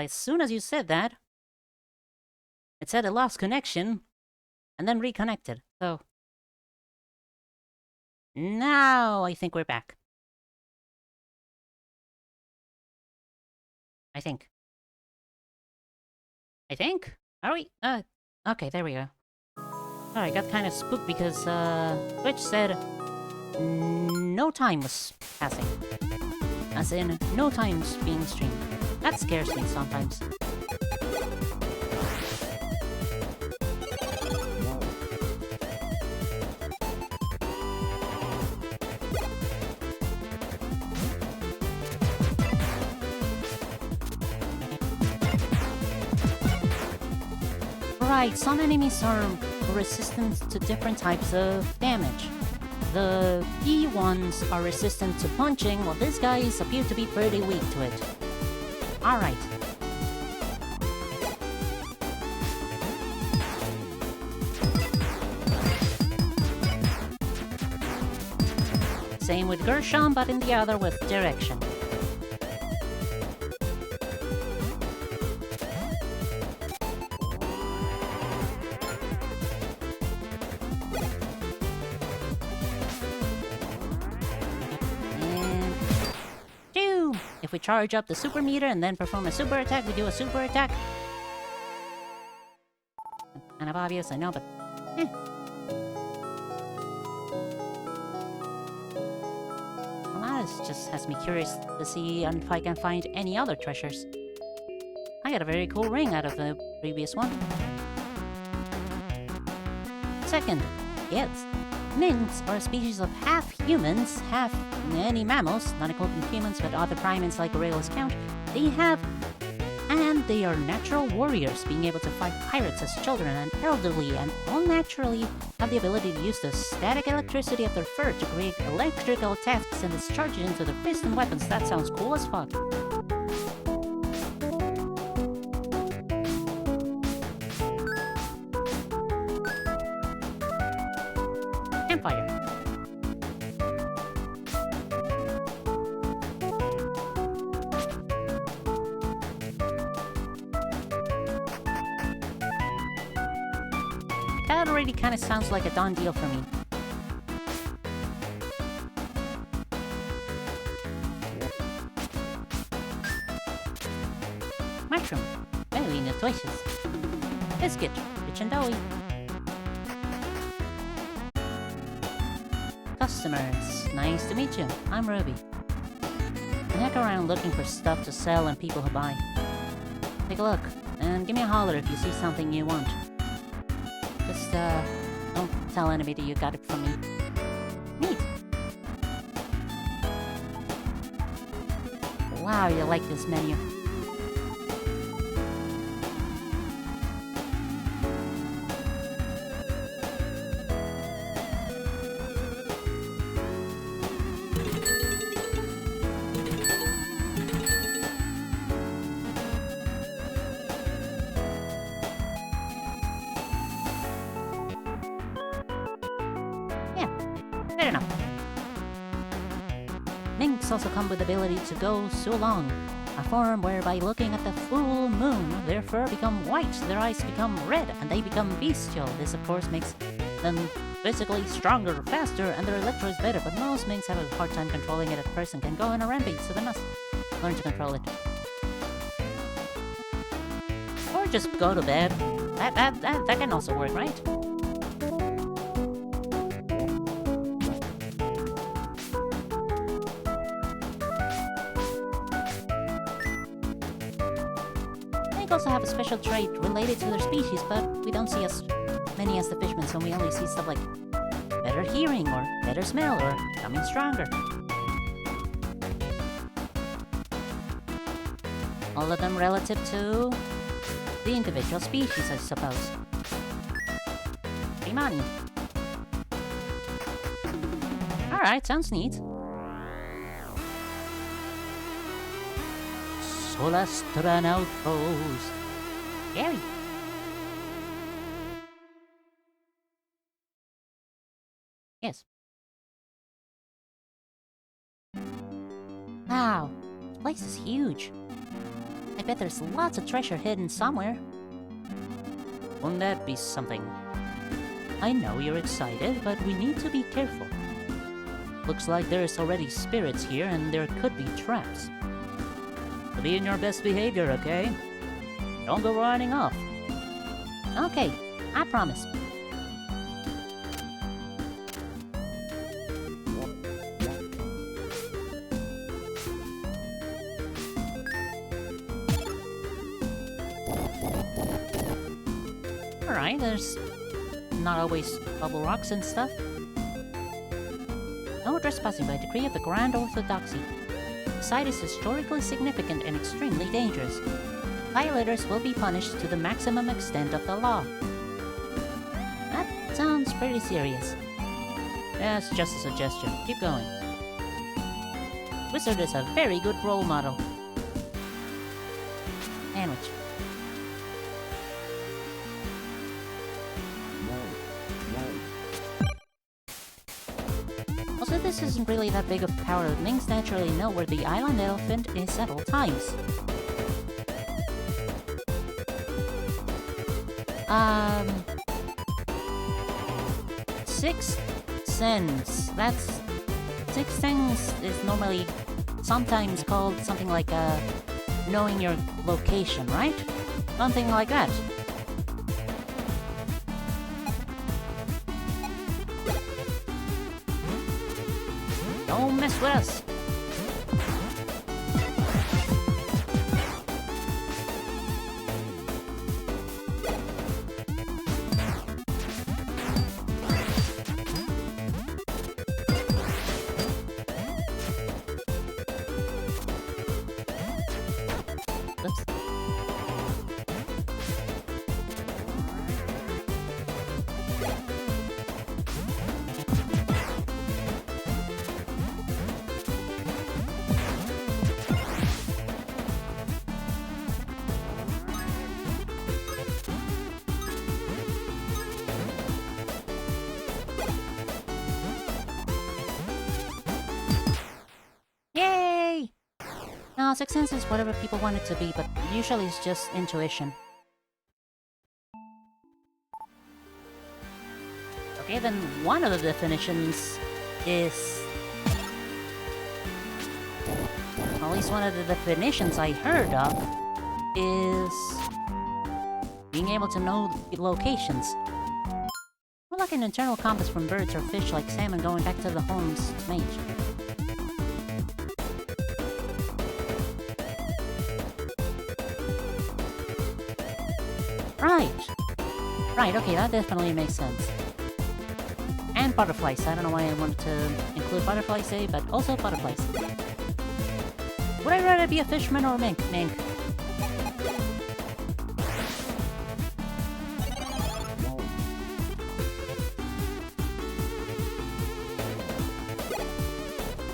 as soon as you said that, it said it lost connection, and then reconnected. So now I think we're back. I think. Are we? Okay, there we go. Oh, I got kind of spooked because, Twitch said no time was passing. As in, no time's being streamed. That scares me sometimes. Right, some enemies are resistant to different types of damage. The key ones are resistant to punching, while these guys appear to be pretty weak to it. Alright. Same with Gershon, but in the other with direction. If we charge up the super meter and then perform a super attack, we do a super attack. Kind of obvious, I know, but Well, that just has me curious to see if I can find any other treasures. I got a very cool ring out of the previous one. Second, yes. Minks are a species of half humans, half any mammals, not including humans, but other primates like gorillas count. They are natural warriors, being able to fight pirates as children and elderly, and all naturally have the ability to use the static electricity of their fur to create electrical attacks and discharge it into their piston weapons. That sounds cool as fuck. Campfire. That already kind of sounds like a done deal for me. Mushroom. Very nutritious. Biscuit. Rich and doughy. Customers. Nice to meet you. I'm Ruby. I heck around looking for stuff to sell and people who buy. Take a look, and give me a holler if you see something you want. Just, don't tell anybody you got it from me. Neat. Wow, you like this menu. Fair enough. Minks also come with the ability to go Sulong, a form whereby looking at the full moon, their fur become white, their eyes become red, and they become bestial. This of course makes them physically stronger, faster, and their electro is better, but most minks have a hard time controlling it at first and can go on a rampage, so they must learn to control it. Or just go to bed. That can also work, right? Also have a special trait related to their species, but we don't see as many as the fishmen, so we only see stuff like better hearing, or better smell, or becoming stronger. All of them relative to the individual species, I suppose. Money. Alright, sounds neat. Solastran Outpost. Scary. Yes. Wow, this place is huge. I bet there's lots of treasure hidden somewhere. Wouldn't that be something? I know you're excited, but we need to be careful. Looks like there's already spirits here and there could be traps. So be in your best behavior, okay? Don't go running off. Okay, I promise. Alright, there's not always bubble rocks and stuff. No trespassing by decree of the Grand Orthodoxy. The site is historically significant and extremely dangerous. Violators will be punished to the maximum extent of the law. That sounds pretty serious. That's just a suggestion. Keep going. Wizard is a very good role model. Sandwich. Also, this isn't really that big of power. Minks naturally know where the island elephant is at all times. Sixth sense. That's... Sixth sense is normally sometimes called something like, knowing your location, right? Something like that. Don't mess with us! Oops. Yay! No, Sixth Sense is whatever people want it to be, but usually it's just intuition. Okay, then one of the definitions is... At least one of the definitions I heard of is... being able to know locations. More like an internal compass from birds or fish like salmon going back to the home's mate. Right! Right, okay, that definitely makes sense. And butterflies. I don't know why I wanted to include butterflies, but also butterflies. Would I rather be a fisherman or a mink? Mink.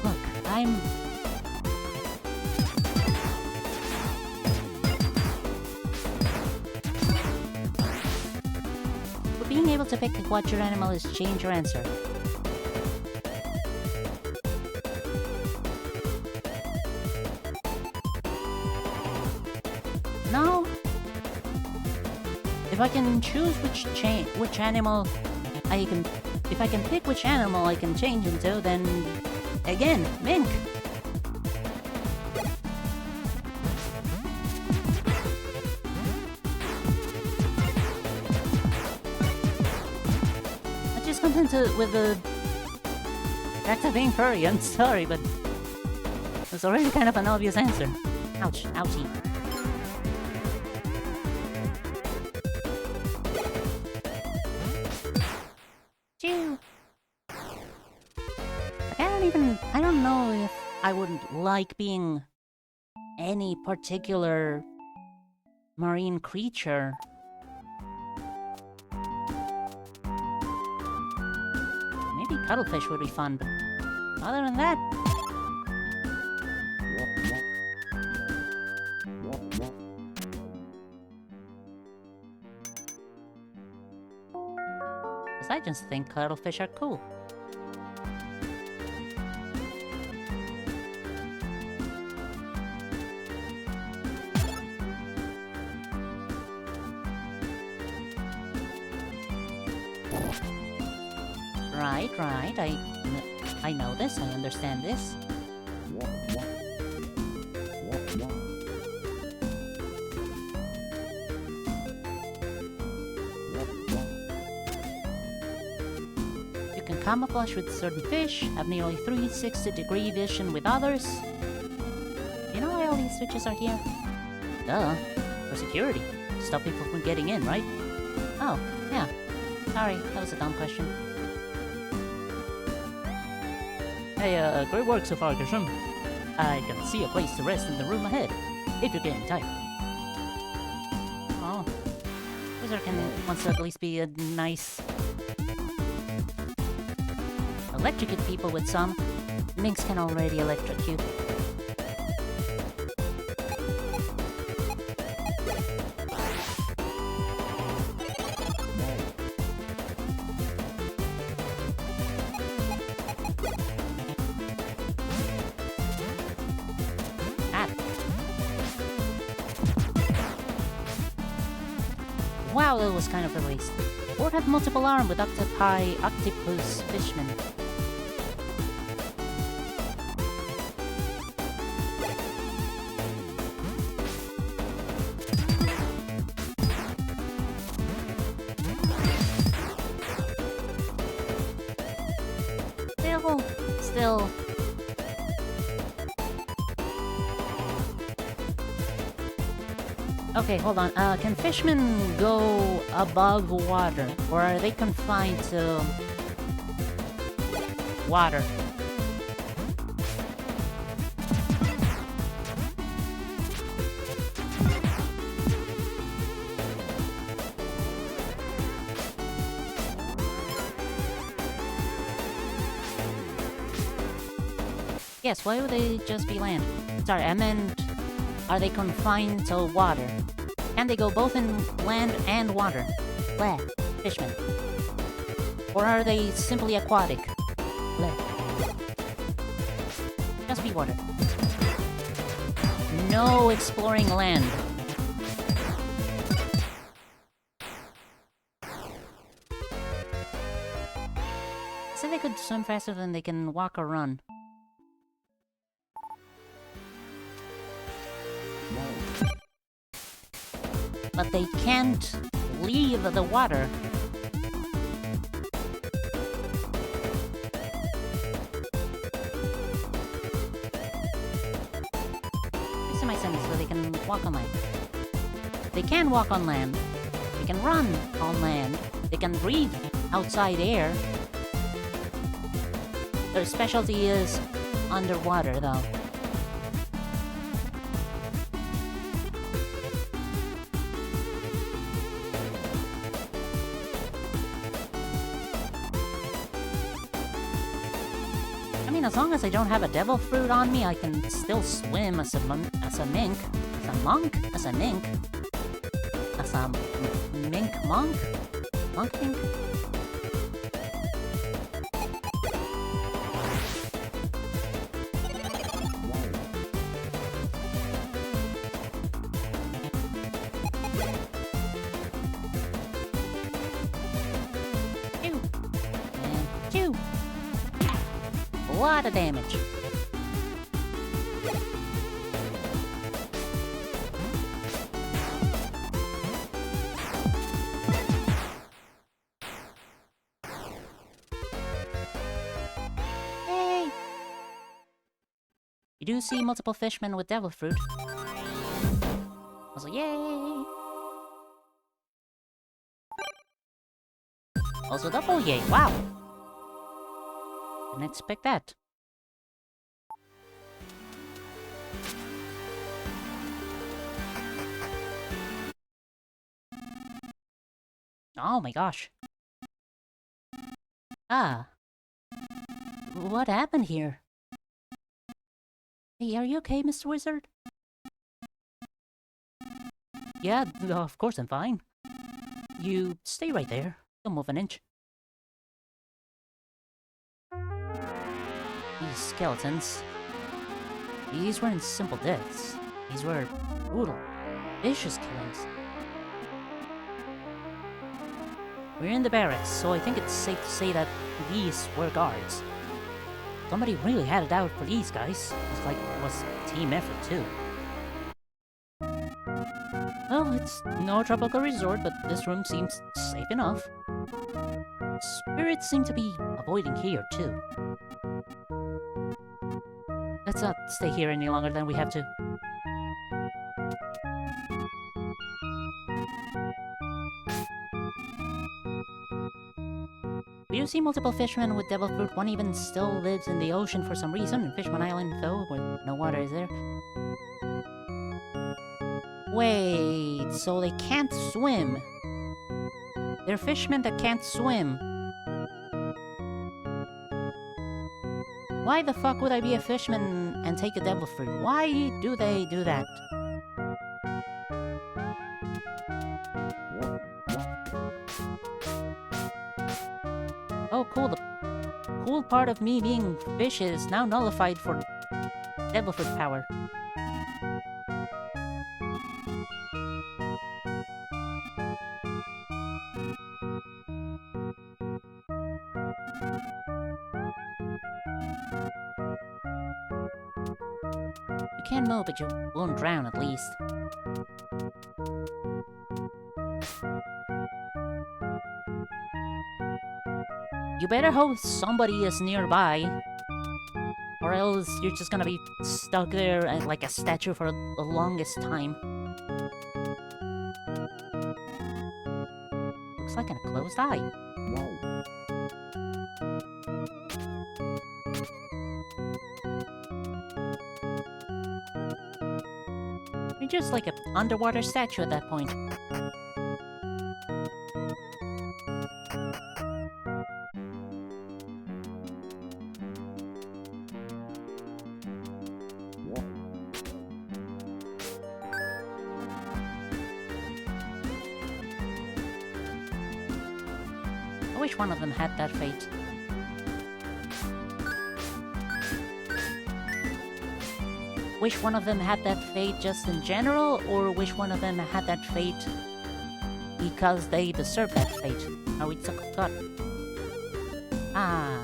Look, I'm... Being able to pick what your animal is change your answer. No? If I can choose which animal I can... If I can pick which animal I can change into, then... Again, mink! With the back to being furry, I'm sorry, but it's already kind of an obvious answer. Ouch, ouchie. Chew. I don't know if I would like being any particular marine creature. Maybe cuttlefish would be fun, but other than that... Because I just think cuttlefish are cool. Right, right. I know this. I understand this. You can camouflage with certain fish, have nearly 360-degree vision with others. You know why all these switches are here? Duh. For security. Stop people from getting in, right? Oh, yeah. Sorry, that was a dumb question. Hey, great work so far, Grisham. I can see a place to rest in the room ahead, if you're getting tired. Oh. Wizard wants to at least be a nice... electrocute people with some. Minks can already electrocute. Wow, that was kind of a waste. Or have multiple arm with octopus fishman. Still. Okay, hold on. Can fishmen go above water? Or are they confined to... water? Yes, why would they just be land? Sorry, I meant... are they confined to water? Can they go both in land and water? Bleh. Fishmen. Or are they simply aquatic? Bleh. Just be water. No exploring land. Said they could swim faster than they can walk or run. But they can't leave the water. Fixing my sentence so they can walk on land. They can walk on land. They can run on land. They can breathe outside air. Their specialty is underwater, though. As long as I don't have a devil fruit on me, I can still swim as a mink. As a monk? As a mink? As a mink monk? Monk mink? Chew! And chew! A lot of damage. Yay! You do see multiple fishmen with devil fruit. Also, yay! Also double yay, wow! Didn't expect that. Oh my gosh. Ah. What happened here? Hey, are you okay, Mr. Wizard? Yeah, of course I'm fine. You stay right there. Don't move an inch. These skeletons. These weren't simple deaths. These were brutal, vicious killings. We're in the barracks, so I think it's safe to say that these were guards. Somebody really had it out for these guys. It was a team effort too. Well, it's no tropical resort, but this room seems safe enough. Spirits seem to be avoiding here too. Let's not stay here any longer than we have to. We do see multiple fishermen with devil fruit. One even still lives in the ocean for some reason. Fishman Island, though, where no water is there. Wait, so they can't swim. They're fishermen that can't swim. Why the fuck would I be a fisherman and take a devil fruit? Why do they do that? Oh, cool. The cool part of me being fish is now nullified for devil fruit power. You can move, but you won't drown at least. You better hope somebody is nearby, or else you're just gonna be stuck there like a statue for the longest time. Looks like a closed eye. You're just like an underwater statue at that point. I wish one of them had that fate. Wish one of them had that fate just in general, or wish one of them had that fate because they deserve that fate? Are we got? Ah.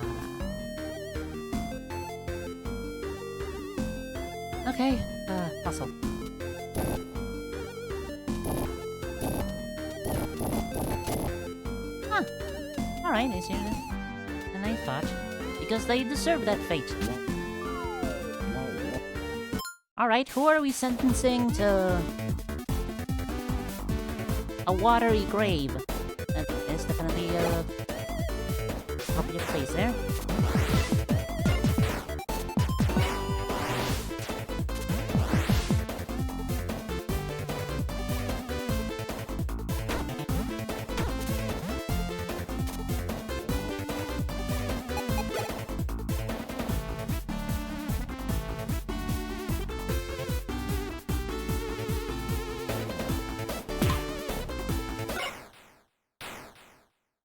Okay, puzzle. Huh. Alright, easier than I thought. Because they deserve that fate. Alright, who are we sentencing to a watery grave? That is definitely a appropriate place there.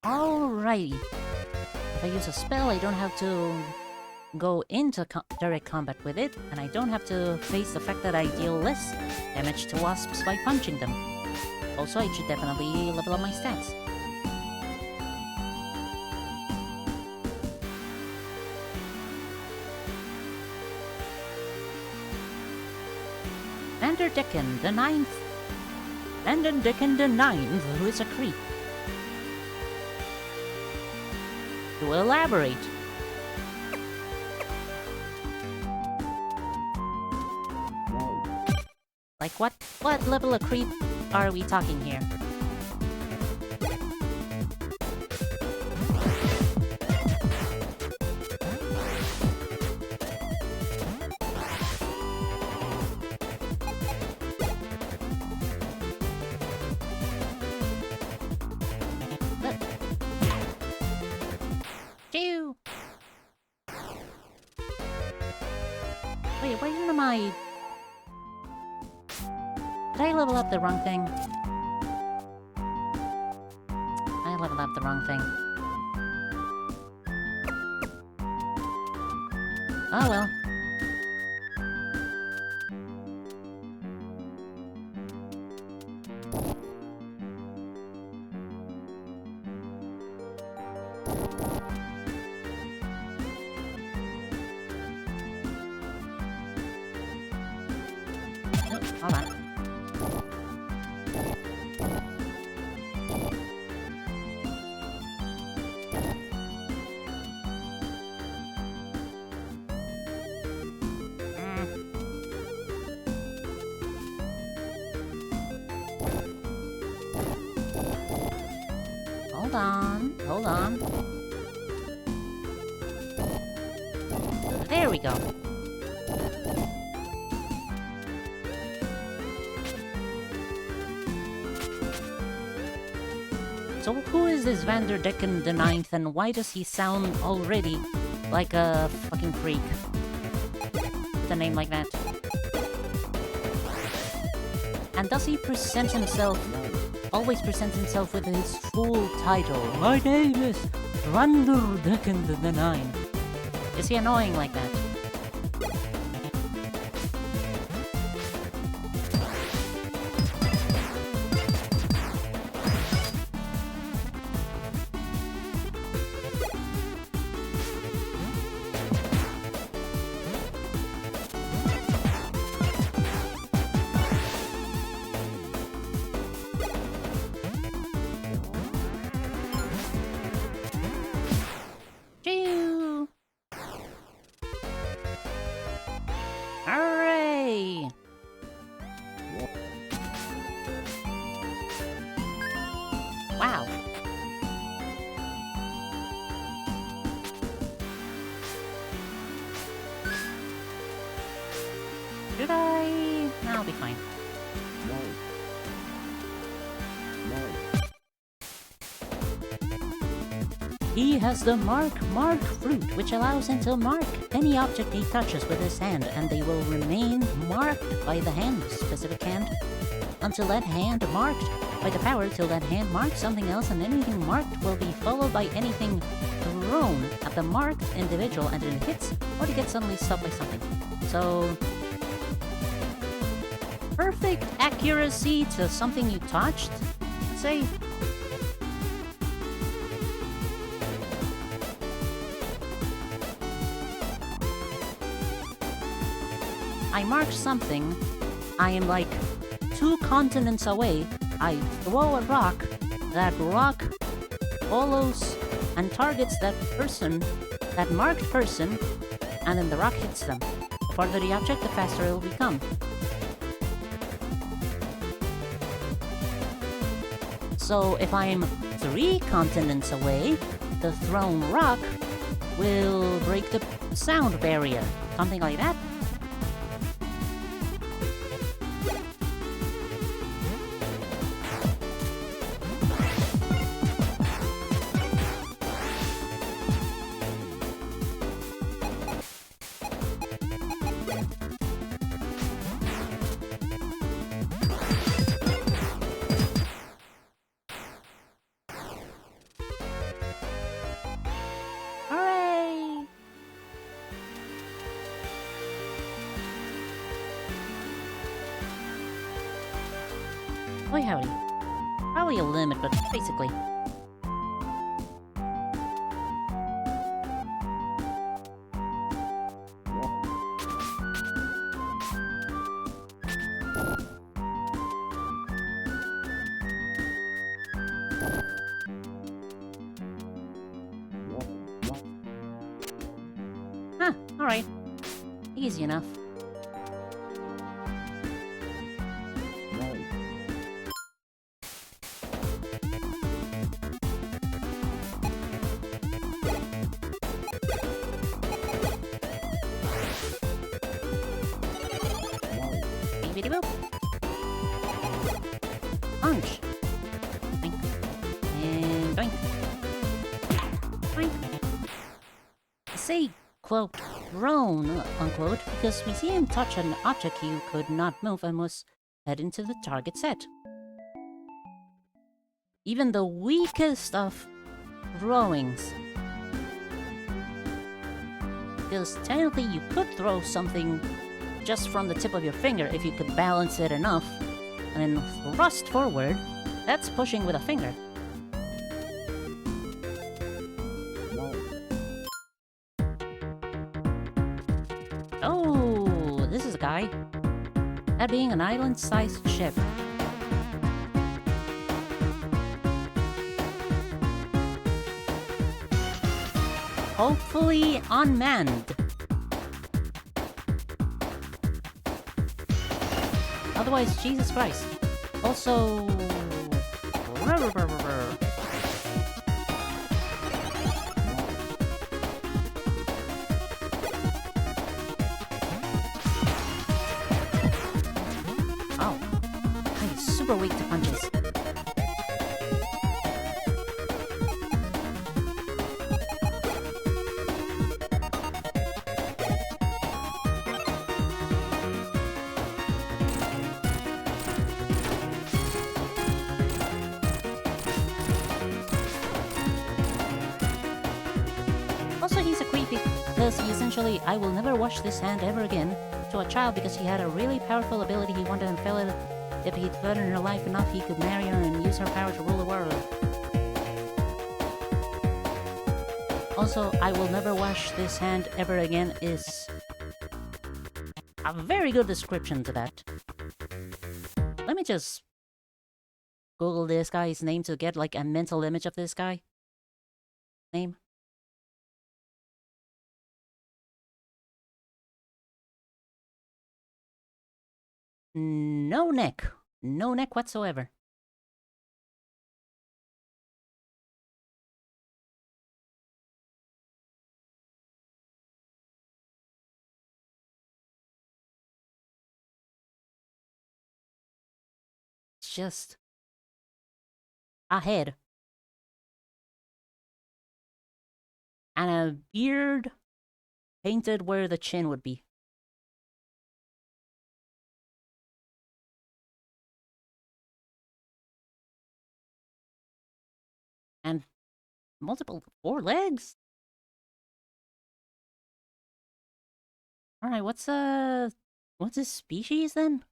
Alrighty. If I use a spell, I don't have to go into direct combat with it, and I don't have to face the fact that I deal less damage to wasps by punching them. Also, I should definitely level up my stats. Vanderdecken the Ninth. Vanderdecken the Ninth, who is a creep. To elaborate. Like what level of creep are we talking here? Phew! Wait, why am I... Did I level up the wrong thing? I leveled up the wrong thing. Oh well. Hold on. Hold on. Hold on. There we go. So who is this Vanderdecken the Ninth, and why does he sound already like a fucking freak? With a name like that. And does he present himself, always present himself with his full title? My name is Vanderdecken the Ninth. Is he annoying like that? Choo! Hooray! Wow. Should I? I'll be fine. He has the Mark fruit, which allows him to mark any object he touches with his hand, and they will remain marked by the specific hand, until that hand marked by the power, till that hand marks something else, and anything marked will be followed by anything thrown at the marked individual, and it hits, or to get suddenly stopped by something. So, perfect accuracy to something you touched, let's say. I mark something, I am like 2 continents away, I throw a rock, that rock follows and targets that person, that marked person, and then the rock hits them. The farther the object, the faster it will become. So if I'm 3 continents away, the thrown rock will break the sound barrier. Something like that. Boy howdy. Probably a limit, but basically. Huh, alright. Easy enough. Bibbidi boop. Punch. Boink. And boink. Boink. I say, quote, thrown, unquote, because we see him touch an object he could not move and was head into the target set. Even the weakest of throwings. Because technically you could throw something just from the tip of your finger if you could balance it enough, and then thrust forward. That's pushing with a finger. Oh, this is a guy. that being an island-sized ship. Hopefully unmanned. Otherwise, Jesus Christ. Also... Oh. I'm super weak to punches. Also, he's a creepy because he essentially, I will never wash this hand ever again, to a child because he had a really powerful ability he wanted and felt it. If he'd threatened her life enough, he could marry her and use her power to rule the world. Also, I will never wash this hand ever again is a very good description to that. Let me just Google this guy's name to get like a mental image of this guy. Name. No neck. No neck whatsoever. It's just a head. And a beard painted where the chin would be. And multiple 4 legs? Alright, what's his species then?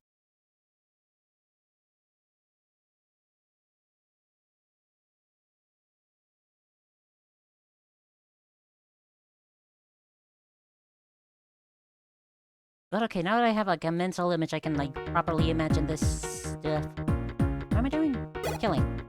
But okay, now that I have like a mental image, I can like properly imagine this stuff. What am I doing? Killing.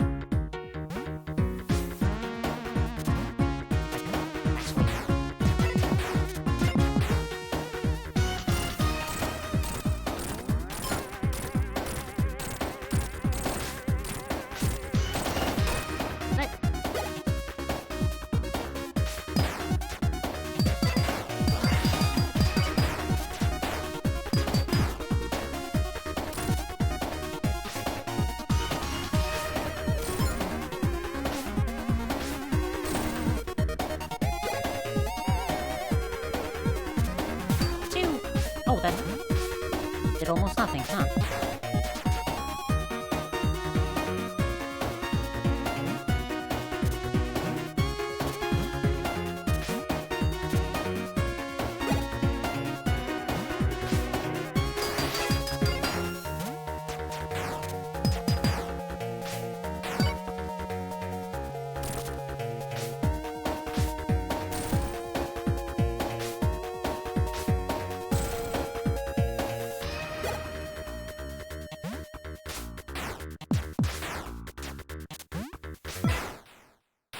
Oh, that did almost nothing, huh?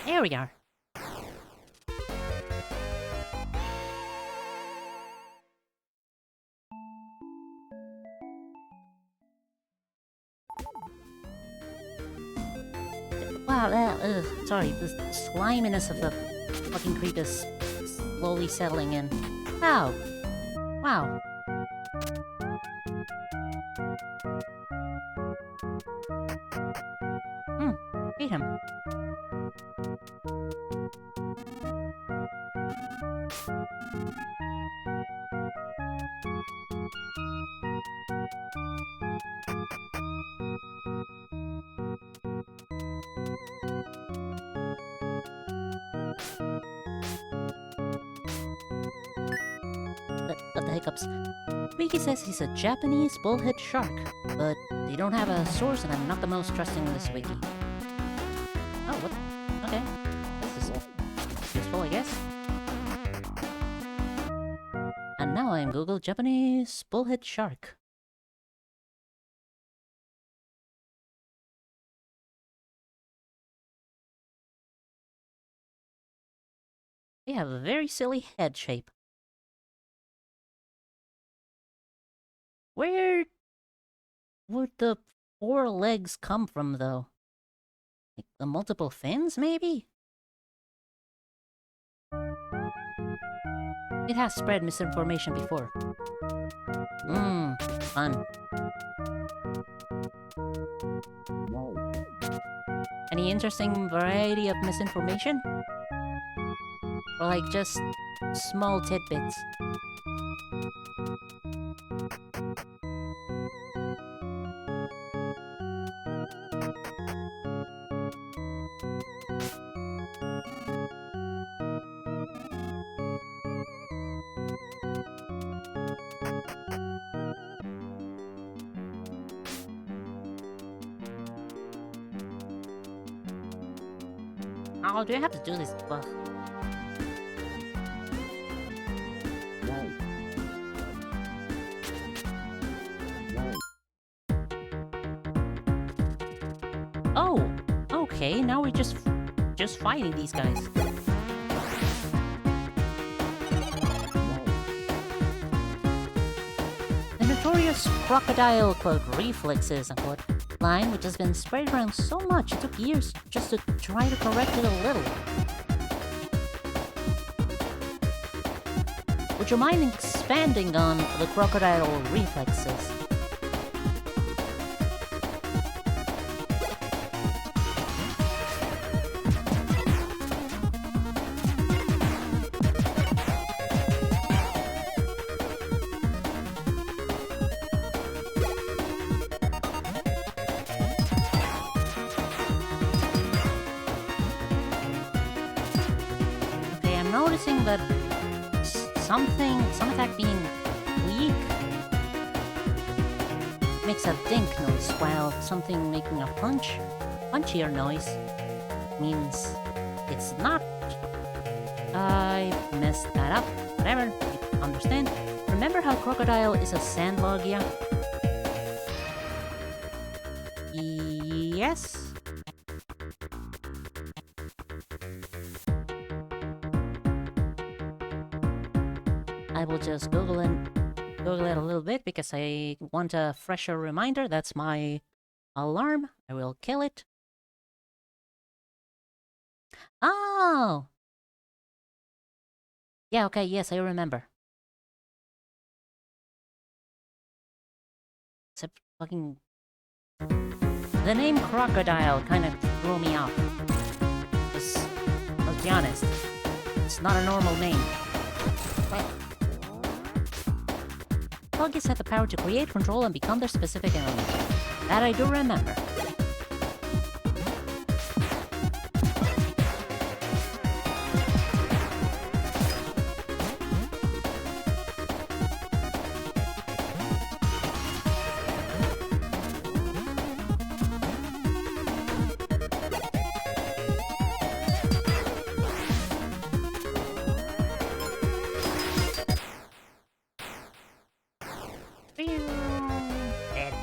There we are. Wow, sorry, the sliminess of the fucking creep is slowly settling in. Ow! Wow. Beat him. But the hiccups. Wiki says he's a Japanese bullhead shark, but they don't have a source and I'm not the most trusting of this wiki. Oh, what? Okay. This is useful, I guess. And now I'm Google Japanese bullhead shark. They have a very silly head shape. Where would the 4 legs come from, though? Like the multiple fins, maybe? It has spread misinformation before. Fun. Any interesting variety of misinformation? Or like just small tidbits? Oh, do I have to do this? Ugh. Oh, okay, now we're just fighting these guys. The notorious crocodile quote reflexes unquote line, which has been spread around so much, it took years just to try to correct it a little. Would you mind expanding on the crocodile reflexes? Okay, I'm noticing that some attack being weak makes a dink noise, while something making a punchier noise means it's not. I messed that up. Whatever, you understand. Remember how crocodile is a sandlog, yeah? Yes? I will just Google it a little bit because I want a fresher reminder. That's my alarm. I will kill it. Oh! Yeah, okay, yes, I remember. Except fucking... The name Crocodile kind of threw me off. Let's be honest. It's not a normal name. Buggies had the power to create, control, and become their specific element. That I do remember. Dead.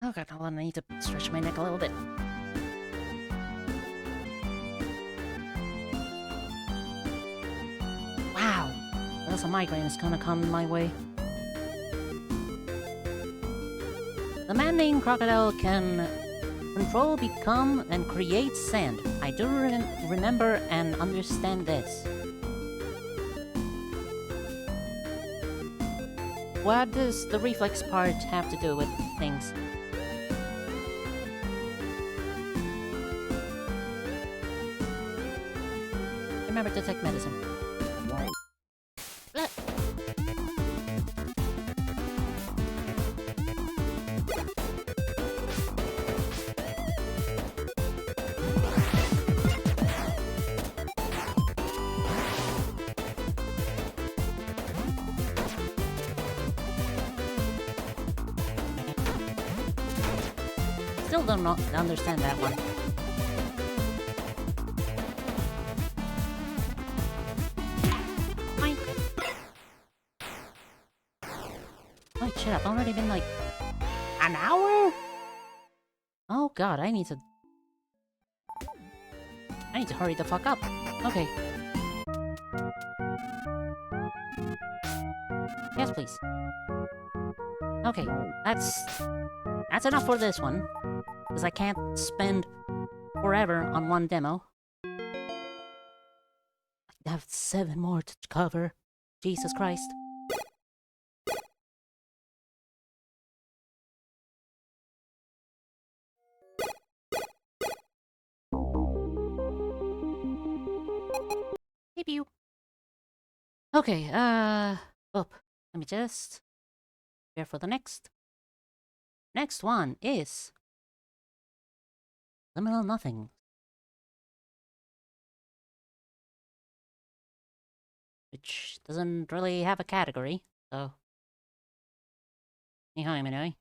Oh god, hold on, I need to stretch my neck a little bit. Wow, that's a migraine is gonna come my way. The man named Crocodile can control, become, and create sand. I do remember and understand this. What does the reflex part have to do with things? Remember to take medicine. Blech. Still don't understand that one. Holy shit, I've already been like... an hour? Oh god, I need to I need to hurry the fuck up. Okay. Yes, please. Okay, that's enough for this one. Because I can't spend forever on one demo. I have 7 more to cover. Jesus Christ. Hey, pew. Okay, let me just prepare for the next. Next one is Liminal Nothing. Which doesn't really have a category, so... Anyway.